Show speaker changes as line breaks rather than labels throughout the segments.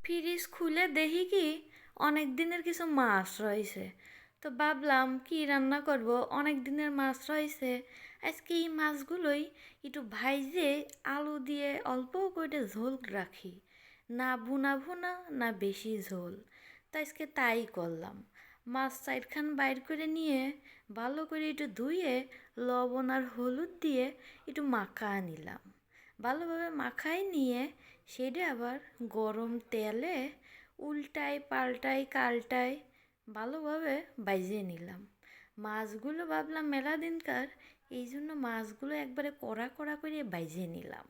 Fridge খুলে দেখি কি অনেক দিনের কিছু মাছ রয়েছে। তো ভাবলাম কি রান্না করব, অনেক দিনের মাছ রয়েছে। আজকে এই মাছগুলোই একটু ভাইজে আলু দিয়ে অল্প করে ঝোল রাখি, না ভুনা ভুনা না বেশি ঝোল। তো আজকে তাই করলাম। মাছ চারখান বাইর করে নিয়ে ভালো করে একটু ধুয়ে লবণ আর হলুদ দিয়ে একটু মাখা নিলাম। ভালোভাবে মাখাই নিয়ে সেটা আবার গরম তেলে উল্টাই পাল্টাই কাল্টাই ভালোভাবে ভাজিয়ে নিলাম। মাছগুলো ভাবলাম মেলা দিনকার, এই জন্য মাছগুলো একবারে কড়া কড়া করে ভাজিয়ে নিলাম।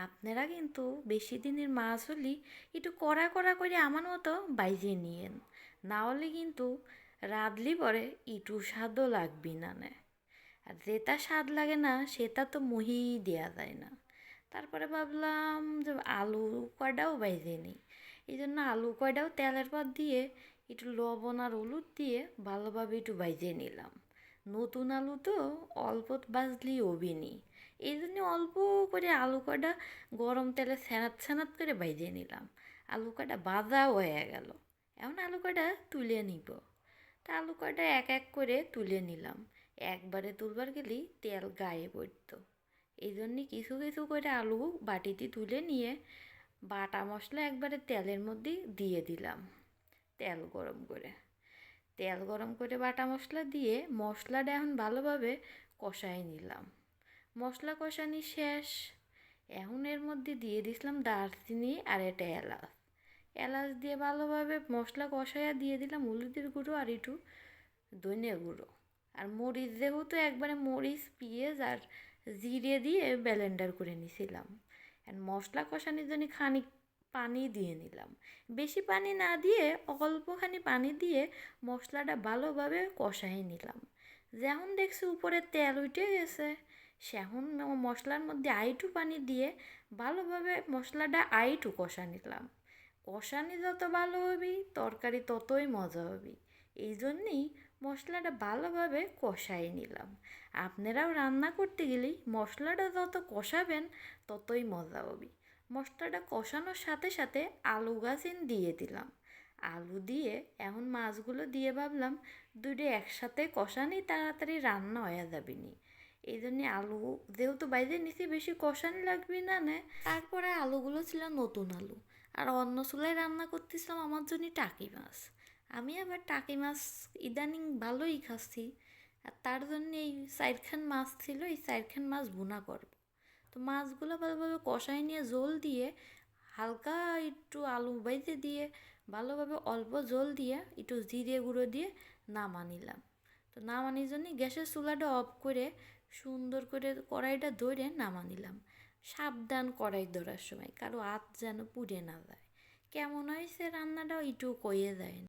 আপনারা কিন্তু বেশি দিনের মাছ হলে একটু কড়া কড়া করে আমার মতো ভাজিয়ে নিয়েন, না হলে কিন্তু রাঁধলি পরে একটু স্বাদও লাগবি না। আর যেটা স্বাদ লাগে না সেটা তো মুহিই দেওয়া যায় না। তারপরে ভাবলাম যে আলু কয়টাও ভেজে নিই। এই জন্য আলু কয়টাও তেলের পর দিয়ে একটু লবণ আর হলুদ দিয়ে ভালোভাবে একটু ভেজে নিলাম। নতুন আলু তো অল্প ভাজলেই হবেনি, এই জন্য অল্প করে আলু কয়টা গরম তেলে স্যানাত স্যানাত করে ভেজে নিলাম। আলু কয়টা ভাজা হয়ে গেল। এখন আলু কয়টা তুলে নিব। তা আলু কয়টা এক এক করে তুলে নিলাম। একবারে তুলবার গেলেই তেল গায়ে পড়তো, এই জন্যে কিছু কিছু করে আলু বাটিতে তুলে নিয়ে বাটা মশলা একবারে তেলের মধ্যে দিয়ে দিলাম। তেল গরম করে বাটা মশলা দিয়ে মশলাটা এখন ভালোভাবে কষাই নিলাম। মশলা কষানি শেষ। এখন এর মধ্যে দিয়ে দিছিলাম দারচিনি আর একটা এলাচ। এলাচ দিয়ে ভালোভাবে মশলা কষাইয়া দিয়ে দিলাম হলুদের গুঁড়ো আর একটু ধনে গুঁড়ো। আর মরিচ যেহেতু একবারে মরিচ পেঁয়াজ আর জিরে দিয়ে ব্লেন্ডার করে নিছিলাম। আর মশলা কষানোর জন্য খানিক পানি দিয়ে নিলাম। বেশি পানি না দিয়ে অল্পখানি পানি দিয়ে মশলাটা ভালোভাবে কষাই নিলাম। যখন দেখছি উপরে তেল উঠে গেছে, সেখন মশলার মধ্যে আইটু পানি দিয়ে ভালোভাবে মশলাটা আইটু কষা নিলাম। কষানি যত ভালো হবি তরকারি ততই মজা হবে, এই জন্যেই মশলাটা ভালোভাবে কষাই নিলাম। আপনারাও রান্না করতে গেলেই মশলাটা যত কষাবেন ততই মজা হবে। মশলাটা কষানোর সাথে সাথে আলু গাছিন দিয়ে দিলাম। আলু দিয়ে এখন মাছগুলো দিয়ে ভাবলাম দুটো একসাথে কষানি তাড়াতাড়ি রান্না হয়ে যাবে নি। এই জন্যে আলু যেহেতু বাইরে নিচে বেশি কষানি লাগবে না। তারপরে আলুগুলো ছিল নতুন আলু। আর অন্য চুলায় রান্না করতেছিলাম আমার জন্য টাকি মাছ। আমি আবার টাকি মাছ ইদানিং ভালোই খাচ্ছি। আর তার জন্য এই চারখান মাছ ছিল, এই চারখান মাছ ভুনা করব। তো মাছগুলো ভালোভাবে কষাই নিয়ে জল দিয়ে হালকা একটু আলু বাইতে দিয়ে ভালোভাবে অল্প জল দিয়ে একটু জিরে গুঁড়ো দিয়ে নামা নিলাম। তো নামানির জন্য গ্যাসের চুলাটা অফ করে সুন্দর করে কড়াইটা ধরে নামা নিলাম। সাবধান কড়াই ধরার সময় কারো হাত যেন পুড়ে না যায়। কেমন হয়েছে রান্নাটা একটু কয়ে যায়।